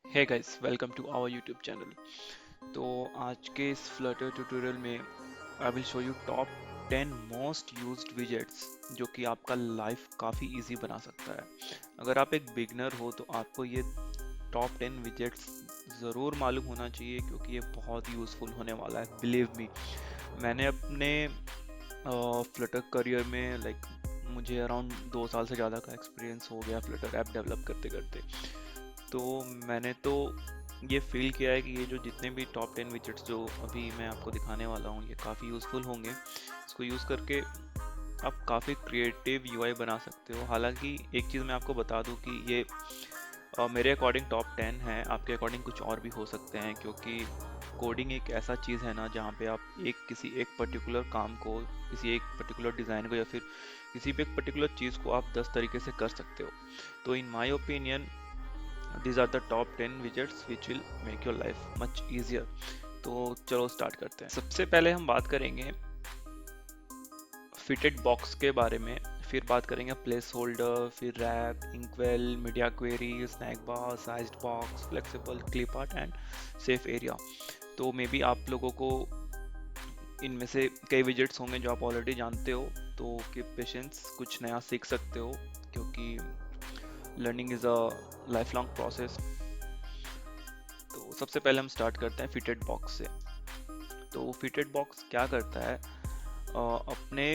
Hey guys welcome to our YouTube channel. तो आज के इस फ्लटर ट्यूटोरियल में I will show you top 10 most used widgets जो कि आपका लाइफ काफ़ी इजी बना सकता है। अगर आप एक बिगनर हो तो आपको ये टॉप 10 विजेट्स ज़रूर मालूम होना चाहिए क्योंकि ये बहुत यूज़फुल होने वाला है। बिलीव मी, मैंने अपने फ्लटर करियर में मुझे अराउंड 2 साल से ज़्यादा का एक्सपीरियंस हो गया फ्लटर ऐप डेवलप करते करते। तो मैंने तो ये फील किया है कि ये जो जितने भी टॉप 10 विजेट्स जो अभी मैं आपको दिखाने वाला हूँ ये काफ़ी यूज़फुल होंगे। इसको यूज़ करके आप काफ़ी क्रिएटिव यूआई बना सकते हो। हालांकि एक चीज़ मैं आपको बता दूं कि ये मेरे अकॉर्डिंग टॉप 10 है, आपके अकॉर्डिंग कुछ और भी हो सकते हैं क्योंकि कोडिंग एक ऐसा चीज़ है ना जहाँ पे आप किसी एक पर्टिकुलर काम को, किसी एक पर्टिकुलर डिज़ाइन को या फिर किसी भी एक पर्टिकुलर चीज़ को आप 10 तरीके से कर सकते हो। तो in my opinion these are the top 10 widgets which will make your life much easier। तो चलो स्टार्ट करते हैं। सबसे पहले हम बात करेंगे फिटेड बॉक्स के बारे में, फिर बात करेंगे प्लेस होल्डर, फिर wrap, inkwell, media query, snack bar, sized box, flexible clip art and safe area. तो मे बी आप लोगों को इनमें से कई विजेट्स होंगे जो आप ऑलरेडी जानते हो, तो कीप पेशेंस, कुछ नया सीख सकते हो क्योंकि learning is a life long process. तो सबसे पहले हम स्टार्ट करते हैं फिटेड बॉक्स से। तो फिटेड बॉक्स क्या करता है, अपने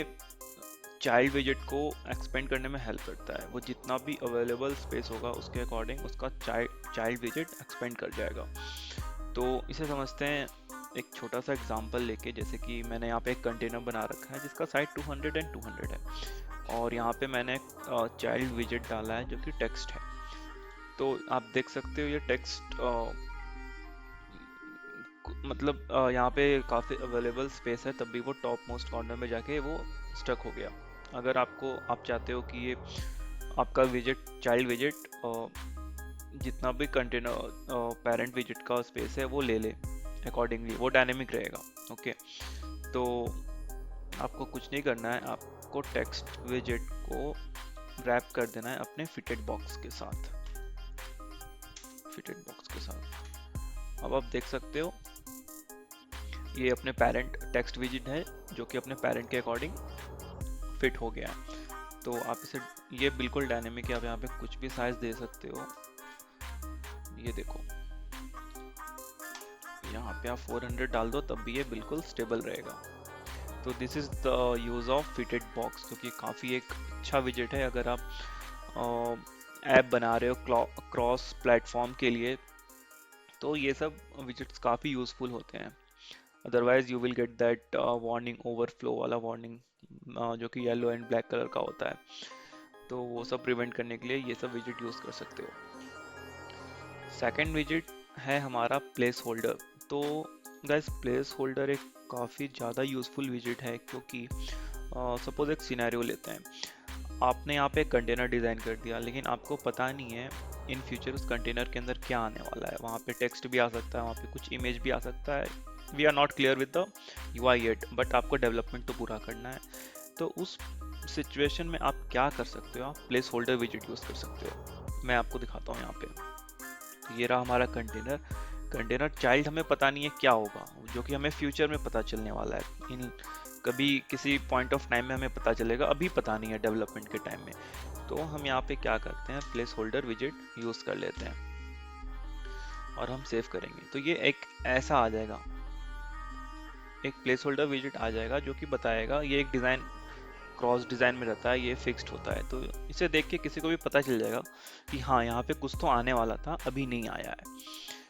चाइल्ड विजेट को एक्सपेंड करने में हेल्प करता है। वो जितना भी अवेलेबल स्पेस होगा उसके अकॉर्डिंग उसका चाइल्ड विजेट एक्सपेंड कर जाएगा। तो इसे समझते हैं एक छोटा सा एग्जांपल लेके, जैसे कि मैंने यहाँ पे एक कंटेनर बना रखा है जिसका साइज 200 एंड 200 है और यहाँ पे मैंने चाइल्ड विजेट डाला है जो कि टेक्स्ट है। तो आप देख सकते हो ये टेक्स्ट मतलब यहाँ पे काफ़ी अवेलेबल स्पेस है, तब भी वो टॉप मोस्ट कॉर्नर में जाके वो स्टक हो गया। अगर आप चाहते हो कि ये आपका विजेट, चाइल्ड विजेट, जितना भी कंटेनर पेरेंट विजेट का स्पेस है वो ले ले, अकॉर्डिंगली वो डायनेमिक रहेगा। ओके, तो आपको कुछ नहीं करना है, आपको टेक्स्ट विजेट को रैप कर देना है अपने फिटेड बॉक्स के साथ। फिटेड बॉक्स के साथ अब आप देख सकते हो ये अपने पेरेंट टेक्स्ट विजेट है जो कि अपने पेरेंट के अकॉर्डिंग फिट हो गया है। तो आप इसे, ये बिल्कुल डायनेमिक है, आप यहाँ पे कुछ भी साइज दे सकते हो। ये देखो, यहाँ पे आप 400 डाल दो तब भी ये बिल्कुल स्टेबल रहेगा। तो this is the use of fitted box, जो कि काफ़ी एक अच्छा विजेट है अगर आप ऐप बना रहे हो क्रॉस प्लेटफॉर्म के लिए। तो ये सब विजेट्स काफ़ी यूजफुल होते हैं। Otherwise you will get that warning, overflow वाला वार्निंग, जो कि येलो एंड ब्लैक कलर का होता है। तो वो सब प्रिवेंट करने के लिए ये सब विजेट यूज़ कर सकते हो। सेकंड विजेट है हमारा प्लेस होल्डर। तो गाइस, प्लेस होल्डर एक काफ़ी ज़्यादा यूज़फुल विजेट है क्योंकि सपोज एक सिनेरियो लेते हैं। आपने यहाँ पे एक कंटेनर डिज़ाइन कर दिया लेकिन आपको पता नहीं है इन फ्यूचर उस कंटेनर के अंदर क्या आने वाला है। वहाँ पे टेक्स्ट भी आ सकता है, वहाँ पे कुछ इमेज भी आ सकता है। We are not clear with the UI yet, but आपको डेवलपमेंट तो पूरा करना है। तो उस सिचुएशन में आप क्या कर सकते हो, आप प्लेस होल्डर विजेट यूज़ कर सकते हो। मैं आपको दिखाता हूँ यहाँ पे। तो ये रहा हमारा कंटेनर। कंटेनर चाइल्ड हमें पता नहीं है क्या होगा, जो कि हमें फ्यूचर में पता चलने वाला है। इन कभी किसी पॉइंट ऑफ टाइम में हमें पता चलेगा, अभी पता नहीं है डेवलपमेंट के टाइम में। तो हम यहाँ पे क्या करते हैं, प्लेस होल्डर विजेट यूज़ कर लेते हैं और हम सेव करेंगे। तो ये एक ऐसा आ जाएगा, एक प्लेस होल्डर विजेट आ जाएगा जो कि बताएगा, ये एक डिज़ाइन क्रॉस डिज़ाइन में रहता है, ये फिक्स्ड होता है। तो इसे देख के किसी को भी पता चल जाएगा कि हाँ यहाँ पे कुछ तो आने वाला था, अभी नहीं आया है।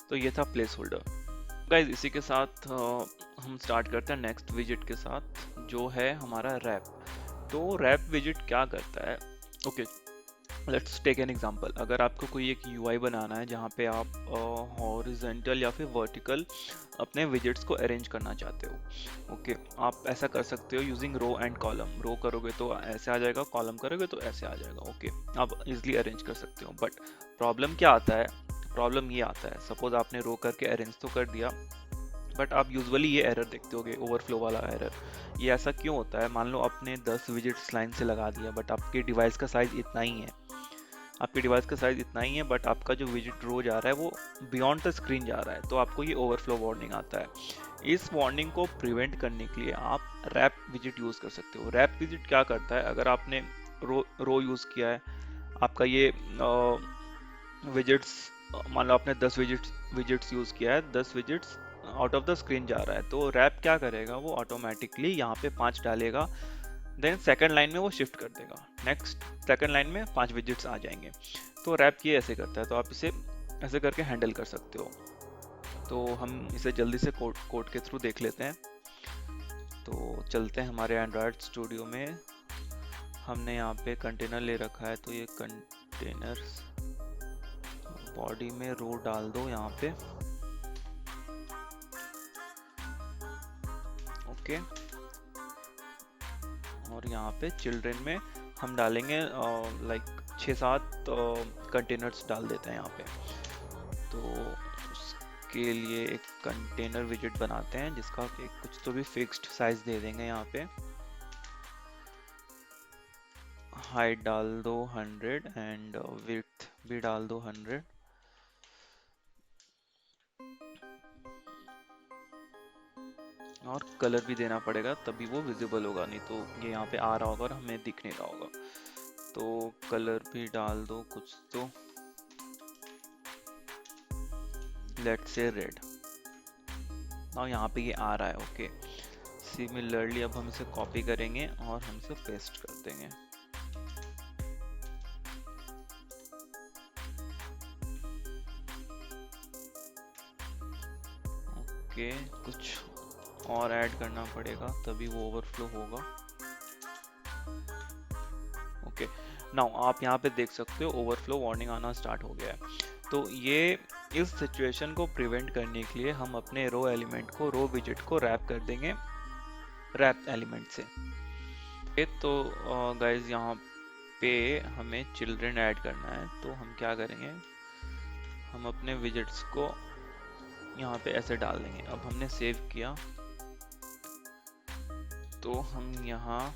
तो ये था प्लेस होल्डर। गाइज, इसी के साथ हम स्टार्ट करते हैं नेक्स्ट विजेट के साथ, जो है हमारा रैप। तो रैप विजेट क्या करता है, okay let's take an example. अगर आपको कोई एक यूआई बनाना है जहाँ पे आप हॉरिजॉन्टल या फिर वर्टिकल अपने विजेट्स को अरेंज करना चाहते हो, ओके आप ऐसा कर सकते हो यूजिंग रो एंड कॉलम। रो करोगे तो ऐसे आ जाएगा, कॉलम करोगे तो ऐसे आ जाएगा। ओके, आप इजिली अरेंज कर सकते हो। बट प्रॉब्लम क्या आता है, प्रॉब्लम ये आता है, सपोज आपने रो करके अरेंज तो कर दिया, बट आप यूजुअली ये एरर देखते होगे, ओवरफ्लो वाला एरर। ये ऐसा क्यों होता है, मान लो आपने 10 विजेट्स लाइन से लगा दिया बट आपके डिवाइस का साइज इतना ही है, आपके डिवाइस का साइज इतना ही है, बट आपका जो विजिट रो जा रहा है वो बियॉन्ड द स्क्रीन जा रहा है, तो आपको ये ओवरफ्लो वार्निंग आता है। इस वार्निंग को प्रिवेंट करने के लिए आप रैप विजिट यूज कर सकते हो। रैप विजिट क्या करता है, अगर आपने रो यूज किया है, आपका ये विजिट्स, मान लो आपने 10 विजिट्स यूज किया है, 10 visits out of the screen जा रहा है, तो रैप क्या करेगा, वो ऑटोमेटिकली यहाँ पे 5 डालेगा, देन सेकंड लाइन में वो शिफ्ट कर देगा, नेक्स्ट सेकंड लाइन में 5 विजिट्स आ जाएंगे। तो रैप ये ऐसे करता है, तो आप इसे ऐसे करके हैंडल कर सकते हो। तो हम इसे जल्दी से कोड के थ्रू देख लेते हैं। तो चलते हैं हमारे एंड्रॉयड स्टूडियो में। हमने यहाँ पे कंटेनर ले रखा है, तो ये कंटेनर्स बॉडी में रो डाल दो यहाँ पे, ओके। और यहाँ पे चिल्ड्रन में हम डालेंगे लाइक 6-7 कंटेनर्स डाल देते हैं यहाँ पे। तो उसके लिए एक कंटेनर विजिट बनाते हैं जिसका एक कुछ तो भी फिक्स्ड साइज दे देंगे। यहाँ पे हाइट डाल दो 100 एंड विड्थ भी डाल दो 100। और कलर भी देना पड़ेगा, तभी वो विजिबल होगा, नहीं तो ये यहाँ पे आ रहा होगा और हमें दिख नहीं रहा होगा। तो कलर भी डाल दो कुछ तो, लेट्स से रेड। नाउ यहाँ पे ये आ रहा है, ओके। सिमिलरली अब हम इसे कॉपी करेंगे और हम इसे पेस्ट कर देंगे। ओके, कुछ और ऐड करना पड़ेगा तभी वो ओवरफ्लो होगा। ओके, नाउ आप यहाँ पे देख सकते हो ओवरफ्लो वार्निंग आना स्टार्ट हो गया है। तो ये इस सिचुएशन को प्रिवेंट करने के लिए हम अपने रो एलिमेंट को, रो विजिट को रैप कर देंगे रैप एलिमेंट से। तो गाइज यहाँ पे हमें चिल्ड्रन ऐड करना है, तो हम क्या करेंगे, हम अपने विजिट्स को यहाँ पे ऐसे डाल देंगे। अब हमने सेव किया तो हम यहाँ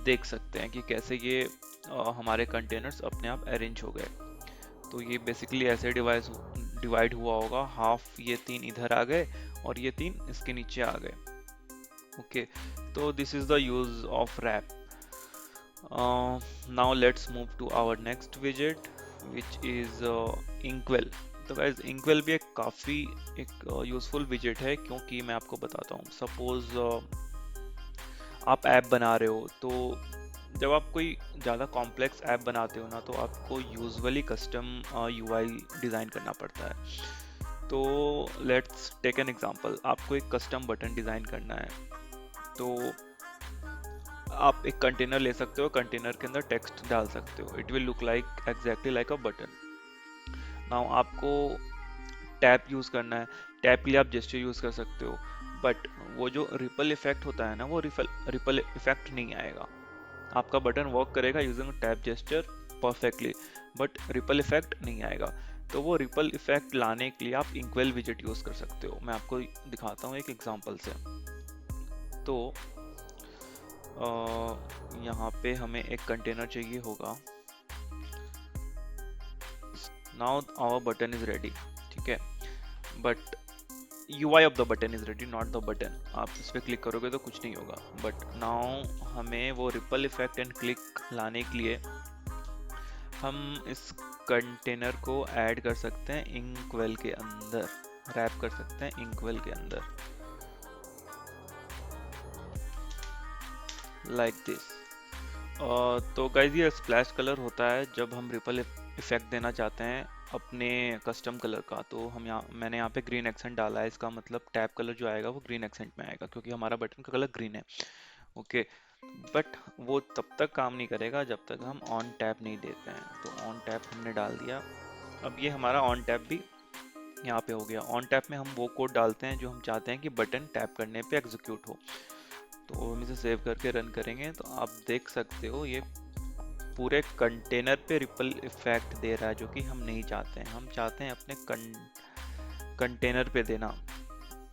देख सकते हैं कि कैसे ये हमारे कंटेनर्स अपने आप अरेंज हो गए। तो ये बेसिकली ऐसे डिवाइड हुआ होगा, हाफ ये 3 इधर आ गए और ये 3 इसके नीचे आ गए, ओके। तो this is the use of wrap. Now let's move to our next विजिट विच इज इंकवेल। तो गाइज इंकवेल भी एक काफ़ी यूजफुल विजिट है, क्योंकि मैं आपको बताता हूँ। सपोज आप ऐप बना रहे हो, तो जब आप कोई ज़्यादा कॉम्प्लेक्स ऐप बनाते हो ना, तो आपको यूजुअली कस्टम यूआई डिज़ाइन करना पड़ता है। तो लेट्स टेक एन एग्जांपल, आपको एक कस्टम बटन डिज़ाइन करना है। तो आप एक कंटेनर ले सकते हो, कंटेनर के अंदर टेक्स्ट डाल सकते हो, it will look like exactly like a button. Now आपको टैप यूज़ करना है, टैप के लिए आप जेस्चर यूज़ कर सकते हो, बट वो जो रिपल इफेक्ट होता है ना, वो रिपल इफेक्ट नहीं आएगा। आपका बटन वर्क करेगा using tap gesture perfectly, but ripple effect नहीं आएगा। तो वो रिपल इफेक्ट लाने के लिए आप इंक्वेल विजिट यूज़ कर सकते हो। मैं आपको दिखाता हूँ एक एग्जांपल से। तो यहाँ पे हमें एक कंटेनर चाहिए होगा। Now our button is ready, ठीक है, but UI of the button is ready, not the button. आप इस पर क्लिक करोगे तो कुछ नहीं होगा, बट नाउ हमें वो रिपल इफेक्ट एंड क्लिक लाने के लिए हम इस कंटेनर को ऐड कर सकते हैं इंकवेल के अंदर, रैप कर सकते हैं इंकवेल के अंदर, लाइक दिस। तो गाइज ये स्प्लैश कलर होता है जब हम रिपल इफेक्ट देना चाहते हैं अपने कस्टम कलर का। तो हम मैंने यहाँ पे ग्रीन एक्सेंट डाला है, इसका मतलब टैप कलर जो आएगा वो ग्रीन एक्सेंट में आएगा, क्योंकि हमारा बटन का कलर ग्रीन है, ओके। बट वो तब तक काम नहीं करेगा जब तक हम ऑन टैप नहीं देते हैं। तो ऑन टैप हमने डाल दिया, अब ये हमारा ऑन टैप भी यहाँ पे हो गया। ऑन टैप में हम वो कोड डालते हैं जो हम चाहते हैं कि बटन टैप करने पे एग्जीक्यूट हो। तो हम इसे सेव करके रन करेंगे, तो आप देख सकते हो ये पूरे कंटेनर पे रिपल इफेक्ट दे रहा है, जो कि हम नहीं चाहते हैं। हम चाहते हैं अपने कंटेनर पे देना।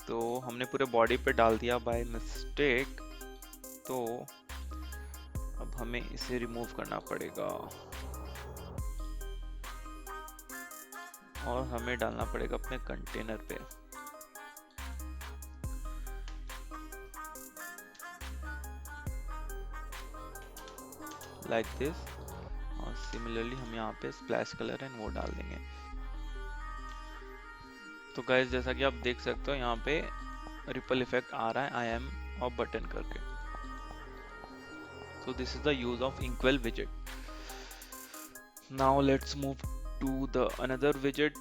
तो हमने पूरे बॉडी पे डाल दिया बाय मिस्टेक। तो अब हमें इसे रिमूव करना पड़ेगा और हमें डालना पड़ेगा अपने कंटेनर पे। Like this. और सिमिलरली हम यहाँ पे स्प्लैश कलर एंड वो डाल देंगे। तो गाइस जैसा कि आप देख सकते हो यहाँ पे रिपल इफेक्ट आ रहा है आई एम और बटन करके। So this is the use of Inkwell widget. Now let's move to the another widget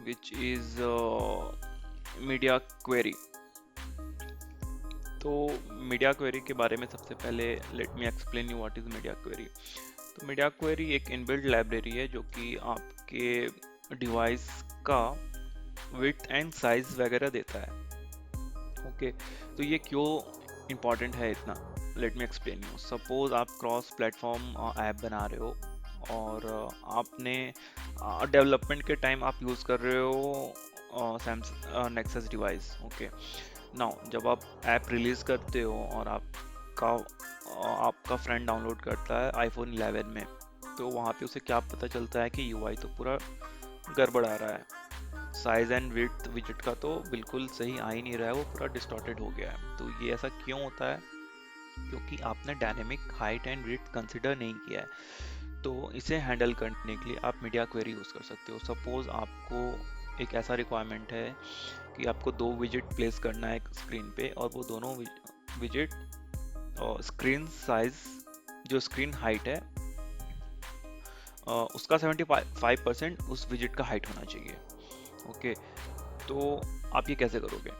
which is media query. तो मीडिया क्वेरी के बारे में सबसे पहले late me explain you what is media query. तो media query एक inbuilt library है जो कि आपके डिवाइस का विड्थ एंड साइज वगैरह देता है। ओके तो ये क्यों इम्पोर्टेंट है इतना, late me explain you. Suppose आप क्रॉस प्लेटफॉर्म ऐप बना रहे हो और आपने डेवलपमेंट के टाइम आप यूज़ कर रहे हो Samsung nexus device. Okay now जब आप ऐप रिलीज़ करते हो और आपका फ्रेंड डाउनलोड करता है आईफोन 11 में, तो वहाँ पे उसे क्या पता चलता है कि यूआई तो पूरा गड़बड़ आ रहा है, साइज एंड विड्थ विजेट का तो बिल्कुल सही आ ही नहीं रहा है, वो पूरा डिस्टॉर्टेड हो गया है। तो ये ऐसा क्यों होता है? क्योंकि आपने dynamic height and width consider नहीं किया है। तो इसे हैंडल करने के लिए आप मीडिया क्वेरी यूज़ कर सकते हो। सपोज आपको एक ऐसा रिक्वायरमेंट है कि आपको 2 विजेट प्लेस करना है स्क्रीन पे और वो दोनों विजेट और स्क्रीन साइज जो स्क्रीन हाइट है उसका 75% उस विजेट का हाइट होना चाहिए। ओके तो आप ये कैसे करोगे?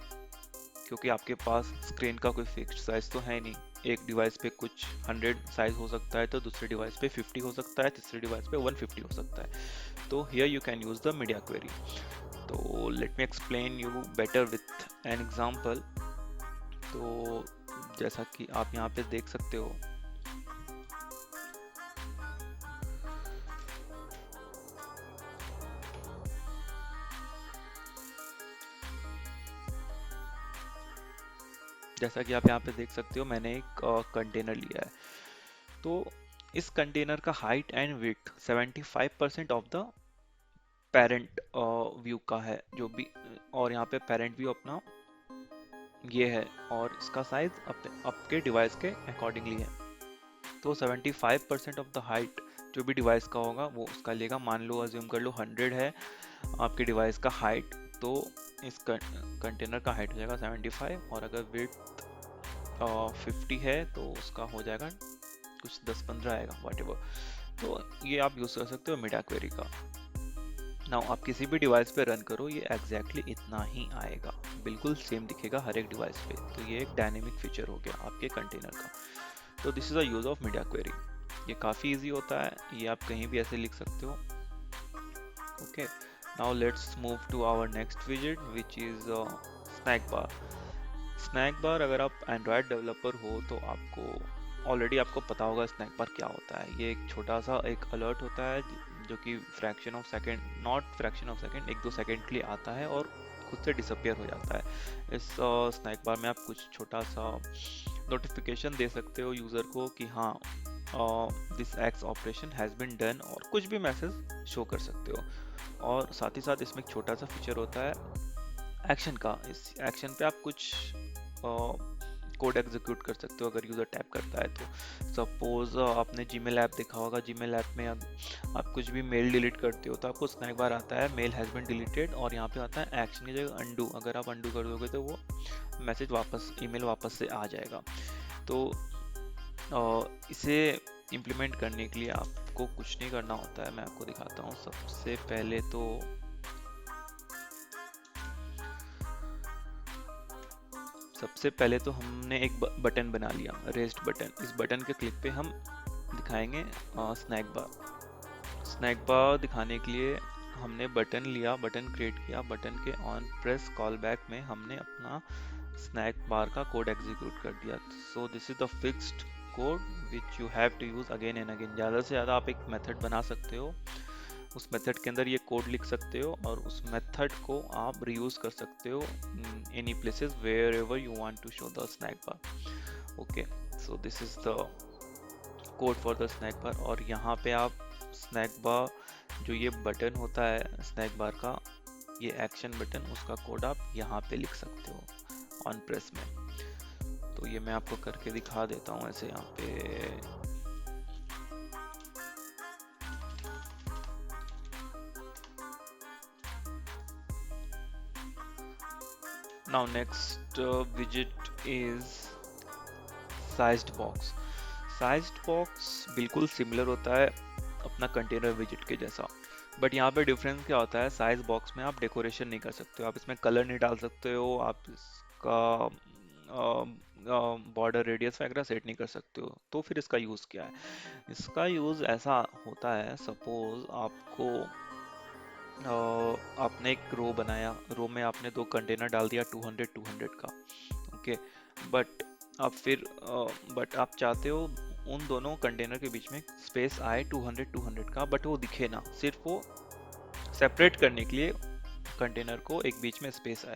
क्योंकि आपके पास स्क्रीन का कोई फिक्स्ड साइज तो है नहीं। एक डिवाइस पे कुछ 100 साइज हो सकता है तो दूसरे डिवाइस पे 50 हो सकता है, तीसरे डिवाइस पे 150 हो सकता है। तो here you can use the media query. तो let me explain you better with an example. तो जैसा कि आप यहाँ पे देख सकते हो, जैसा कि आप यहाँ पे देख सकते हो मैंने एक कंटेनर लिया है। तो इस कंटेनर का height and width 75% of the parent view का है जो भी, और यहाँ पे पेरेंट व्यू अपना ये है और इसका साइज आपके डिवाइस के अकॉर्डिंगली है। तो 75% ऑफ द हाइट जो भी डिवाइस का होगा वो उसका लेगा। मान लो अज्यूम कर लो 100 है आपके डिवाइस का हाइट, तो इस कंटेनर का हाइट हो जाएगा 75 और अगर विड्थ 50 है तो उसका हो जाएगा कुछ 10-15 आएगा व्हाटएवर। तो ये आप यूज़ कर सकते हो मीडिया क्वेरी का। नाउ आप किसी भी डिवाइस पे रन करो ये एग्जैक्टली इतना ही आएगा, बिल्कुल सेम दिखेगा हर एक डिवाइस पे। तो ये एक डायनेमिक फीचर हो गया आपके कंटेनर का। तो this is a use of media query. ये काफ़ी इजी होता है, ये आप कहीं भी ऐसे लिख सकते हो। Okay now let's move to our next विजेट which is snack bar. Snack bar अगर आप एंड्रॉयड डेवलपर हो तो ऑलरेडी आपको पता होगा स्नैक बार क्या होता है। ये एक छोटा सा एक अलर्ट होता है जो कि fraction of second, not fraction of second, 1-2 second के लिए आता है और खुद से डिसअपियर हो जाता है। इस स्नैक बार में आप कुछ छोटा सा नोटिफिकेशन दे सकते हो यूज़र को कि हाँ this x operation has been done, और कुछ भी मैसेज शो कर सकते हो। और साथ ही साथ इसमें एक छोटा सा फीचर होता है एक्शन का। इस एक्शन पे आप कुछ कोड एग्जीक्यूट कर सकते हो अगर यूज़र टैप करता है तो। सपोज आपने जीमेल ऐप देखा होगा, जीमेल ऐप में आप कुछ भी मेल डिलीट करते हो तो आपको स्नैक बार आता है मेल हैज़ बीन डिलीटेड और यहाँ पे आता है एक्शन की जगह अंडू। अगर आप अंडू कर दोगे तो वो मैसेज वापस, ईमेल वापस से आ जाएगा। तो इसे इम्प्लीमेंट करने के लिए आपको कुछ नहीं करना होता है, मैं आपको दिखाता हूँ। सबसे पहले तो हमने एक बटन बना लिया, रेस्ट बटन। इस बटन के क्लिक पे हम दिखाएंगे स्नैक बार। स्नैक बार दिखाने के लिए हमने बटन लिया, बटन क्रिएट किया, बटन के ऑन प्रेस कॉल बैक में हमने अपना स्नैक बार का कोड एग्जीक्यूट कर दिया। So this is the fixed code which you have to use again and again. ज़्यादा से ज़्यादा आप एक मेथड बना सकते हो, उस मेथड के अंदर ये कोड लिख सकते हो और उस मेथड को आप रीयूज कर सकते हो any places wherever you want to show the snack bar. Okay so this is the code for the snack bar, और यहाँ पे आप स्नैक बार जो ये बटन होता है स्नैक बार का, ये एक्शन बटन, उसका कोड आप यहाँ पे लिख सकते हो ऑन प्रेस में। तो ये मैं आपको करके दिखा देता हूँ ऐसे यहाँ पे। Now next widget is sized box. Sized box बिल्कुल सिमिलर होता है अपना कंटेनर विजिट के जैसा, बट यहाँ पे डिफरेंस क्या होता है, साइज बॉक्स में आप डेकोरेशन नहीं कर सकते हो, आप इसमें कलर नहीं डाल सकते हो, आप इसका बॉर्डर रेडियस वगैरह सेट नहीं कर सकते हो। तो फिर इसका यूज़ क्या है? इसका यूज़ ऐसा होता है, सपोज आपको आपने एक रो बनाया, रो में आपने 2 कंटेनर डाल दिया 200 200 का, ओके। बट बट आप चाहते हो उन दोनों कंटेनर के बीच में स्पेस आए 200 200 का, बट वो दिखे ना, सिर्फ वो सेपरेट करने के लिए कंटेनर को एक बीच में स्पेस आए।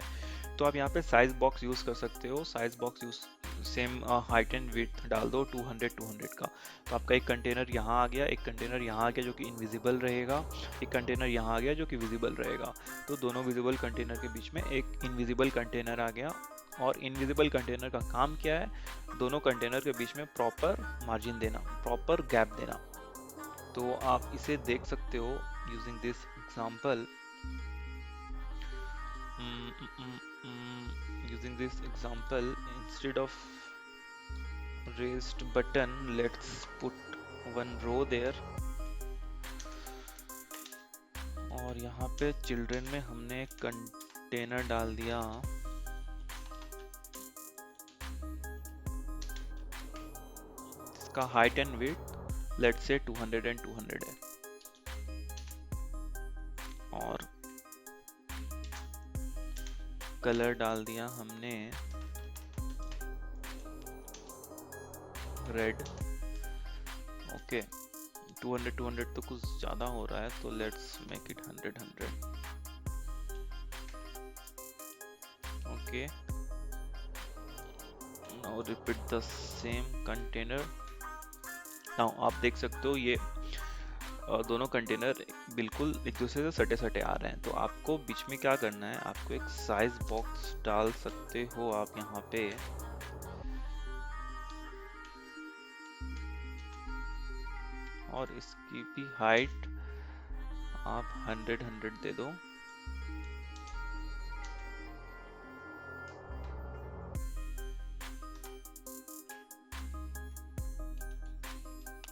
तो आप यहाँ पे साइज बॉक्स यूज कर सकते हो। Size box use same height and width डाल दो 200 200 का, तो आपका एक कंटेनर यहाँ आ गया, एक कंटेनर यहाँ आ गया जो कि इनविजिबल रहेगा, एक कंटेनर यहाँ आ गया जो कि विजिबल रहेगा। तो दोनों विजिबल कंटेनर के बीच में एक इनविजिबल कंटेनर आ गया, और इनविजिबल कंटेनर का काम क्या है, दोनों कंटेनर के बीच में प्रॉपर मार्जिन देना, प्रॉपर गैप देना। तो आप इसे देख सकते हो using this example. Using this example, instead of raised button, let's put one row there, और यहाँ पे चिल्ड्रन में हमने एक कंटेनर डाल दिया, इसका height and width let's say 200 and 200 है, और कलर डाल दिया हमने रेड, ओके। 200 200 तो कुछ ज्यादा हो रहा है, तो let's make it 100 100, okay. Now repeat the same container. Now आप देख सकते हो ये दोनों कंटेनर बिल्कुल एक दूसरे से सटे सटे आ रहे हैं। तो आपको बीच में क्या करना है, आपको एक साइज बॉक्स डाल सकते हो आप यहाँ पे, और इसकी भी हाइट आप 100 100 दे दो,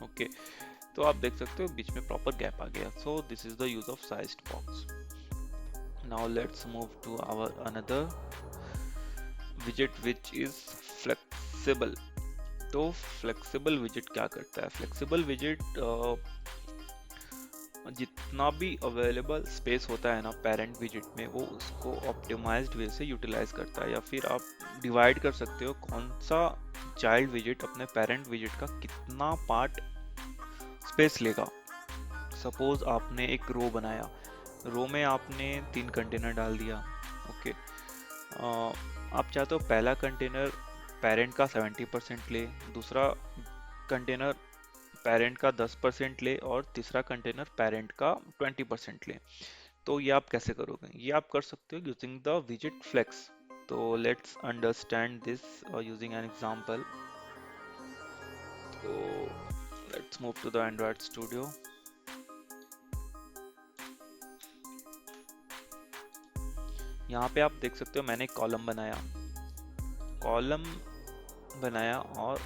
ओके। तो आप देख सकते हो बीच में प्रॉपर गैप आ गया। So this is the use of sized box. Now let's move to our another विजेट विच इज फ्लेक्सिबल। तो फ्लेक्सिबल विजेट क्या करता है? फ्लेक्सिबल विजेट जितना भी अवेलेबल स्पेस होता है ना पेरेंट विजेट में, वो उसको ऑप्टिमाइज्ड वे से यूटिलाइज करता है, या फिर आप डिवाइड कर सकते हो कौन सा चाइल्ड विजेट अपने पेरेंट विजेट का कितना पार्ट स्पेस लेगा। सपोज आपने एक रो बनाया, रो में आपने 3 कंटेनर डाल दिया, ओके। आप चाहते हो पहला कंटेनर पेरेंट का 70% ले, दूसरा कंटेनर पेरेंट का 10% ले, और तीसरा कंटेनर पेरेंट का 20% ले। तो ये आप कैसे करोगे? ये आप कर सकते हो यूजिंग द विजेट फ्लेक्स। तो let's understand this using N example. तो let's move to the Android Studio. यहाँ पे आप देख सकते हो मैंने एक कॉलम बनाया और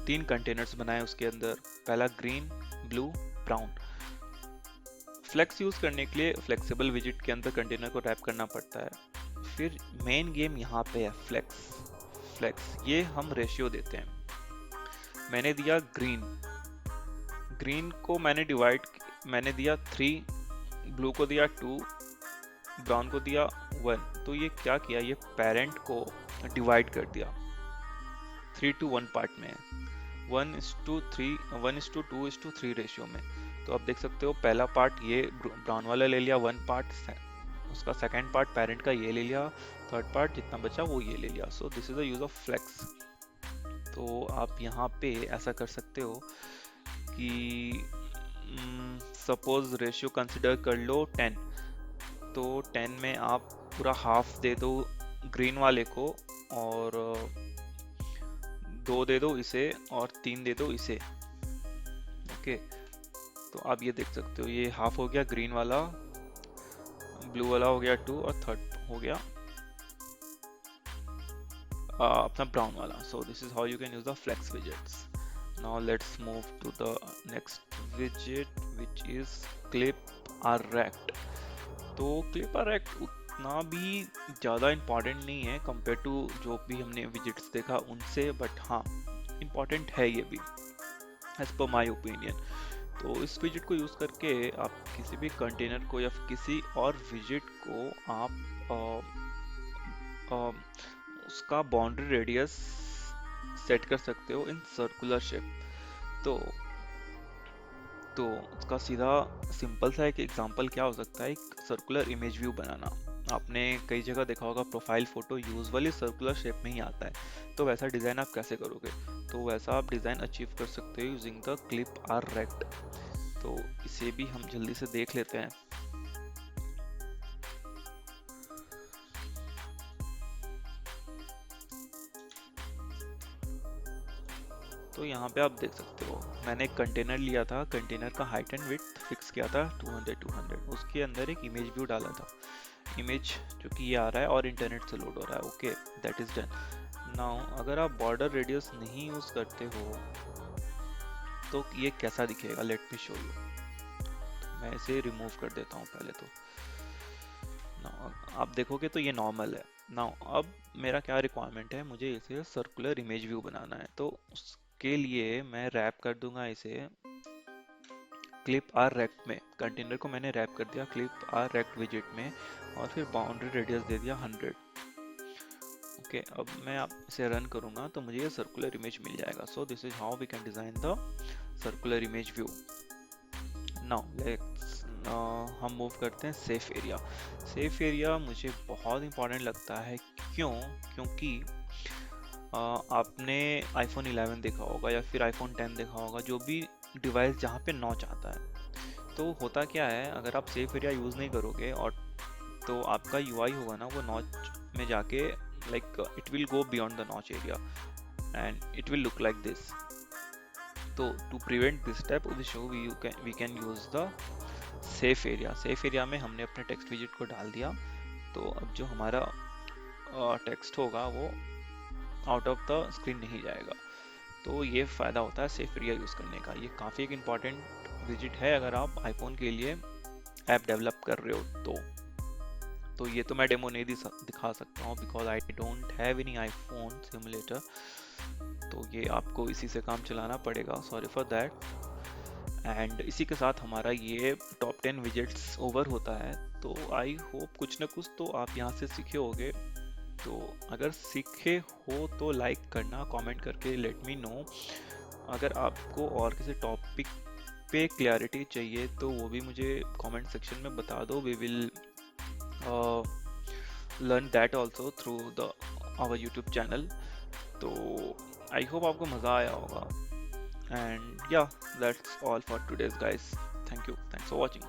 3 कंटेनर्स बनाए उसके अंदर, पहला green, blue, brown. Flex use करने के लिए फ्लेक्सिबल विजेट के अंदर कंटेनर को रैप करना पड़ता है। फिर मेन गेम यहाँ पे है फ्लेक्स। ये हम रेशियो देते हैं। मैंने दिया ग्रीन को मैंने दिया 3, ब्लू को दिया 2, ब्राउन को दिया 1। तो ये क्या किया, ये पेरेंट को डिवाइड कर दिया 3:1 पार्ट में, 1:2:3 रेशियो में। तो आप देख सकते हो पहला पार्ट ये ब्राउन वाला ले लिया 1 पार्ट, उसका सेकेंड पार्ट पेरेंट का ये ले लिया, थर्ड पार्ट जितना बचा वो ये ले लिया। So this is the use of flex. तो आप यहाँ पे ऐसा कर सकते हो कि सपोज रेशियो कंसिडर कर लो 10, तो 10 में आप पूरा हाफ दे दो ग्रीन वाले को, और 2 दे दो इसे, और 3 दे दो इसे। ओके, तो आप ये देख सकते हो, ये हाफ हो गया ग्रीन वाला, ब्लू वाला हो गया 2, और थर्ड हो गया अपना ब्राउन वाला। So this is how you can use the flex widgets. Now let's move to the next विजेट which is clip R rect. तो क्लिप आर रेक्ट उतना भी ज़्यादा इम्पॉर्टेंट नहीं है कंपेयर टू जो भी हमने विजेट्स देखा उनसे, बट हाँ इम्पॉर्टेंट है ये भी एज पर माई ओपिनियन। तो इस विजेट को यूज़ करके आप किसी भी कंटेनर को या फिर किसी और विजेट को आप उसका बाउंड्री रेडियस सेट कर सकते हो इन सर्कुलर शेप। तो तो उसका सीधा सिंपल सा एक एग्जांपल क्या हो सकता है, एक सर्कुलर इमेज व्यू बनाना। आपने कई जगह देखा होगा profile photo usually circular shape में ही आता है, तो वैसा डिज़ाइन आप कैसे करोगे? तो वैसा आप डिज़ाइन अचीव कर सकते हो using the clip R rect. तो इसे भी हम जल्दी से देख लेते हैं। तो यहाँ पे आप देख सकते हो, मैंने एक कंटेनर लिया था, कंटेनर का हाइट एंड विड्थ फिक्स किया था 200 उसके अंदर एक इमेज व्यू डाला था। इमेज जो कि ये आ रहा है और इंटरनेट से लोड हो रहा है। Okay, that is done. Now अगर आप बॉर्डर रेडियस नहीं यूज करते हो तो ये कैसा दिखेगा, लेट मी शो यू। मैं इसे रिमूव कर देता हूँ पहले तो। नाउ आप देखोगे तो ये नॉर्मल है। नाउ अब मेरा क्या रिक्वायरमेंट है, मुझे इसे सर्कुलर इमेज व्यू बनाना है, तो उसके लिए मैं रैप कर दूंगा इसे क्लिप आर रेक्ट में। कंटेनर को मैंने रैप कर दिया क्लिप आर रेक्ट विजेट में, और फिर बाउंड्री रेडियस दे दिया 100। ओके, अब मैं आप इसे रन करूंगा तो मुझे ये सर्कुलर इमेज मिल जाएगा। So this is how we can design the circular image view. Now let's हम मूव करते हैं सेफ एरिया। सेफ एरिया मुझे बहुत इंपॉर्टेंट लगता है। क्यों? क्योंकि आपने आईफोन 11 देखा होगा या फिर आईफोन 10 देखा होगा, जो भी डिवाइस जहाँ पे नॉच आता है, तो होता क्या है, अगर आप सेफ एरिया यूज़ नहीं करोगे और तो आपका यूआई होगा ना, वो नॉच में जाके like it will go beyond the notch area and it will look like this. तो to prevent this type of issue we can use the safe area. Safe area में हमने अपने टेक्स्ट विजेट को डाल दिया, तो अब जो हमारा टेक्स्ट होगा वो आउट ऑफ द स्क्रीन नहीं जाएगा। तो ये फ़ायदा होता है सेफ एरिया यूज़ करने का। ये काफ़ी एक इम्पॉर्टेंट विजिट है अगर आप आईफोन के लिए ऐप डेवलप कर रहे हो तो ये तो मैं डेमो नहीं दिखा सकता हूँ because I don't have any iPhone simulator, तो ये आपको इसी से काम चलाना पड़ेगा, सॉरी फॉर दैट। एंड इसी के साथ हमारा ये टॉप 10 विजेट्स ओवर होता है। तो आई होप कुछ ना कुछ तो आप यहाँ से सीखे होगे। तो अगर सीखे हो तो लाइक करना, कमेंट करके लेट मी नो। अगर आपको और किसी टॉपिक पे क्लैरिटी चाहिए तो वो भी मुझे कमेंट सेक्शन में बता दो। We will learn that also through the our YouTube channel. तो आई होप आपको मज़ा आया होगा। एंड या that's all for today's guys. Thank you, thanks for watching.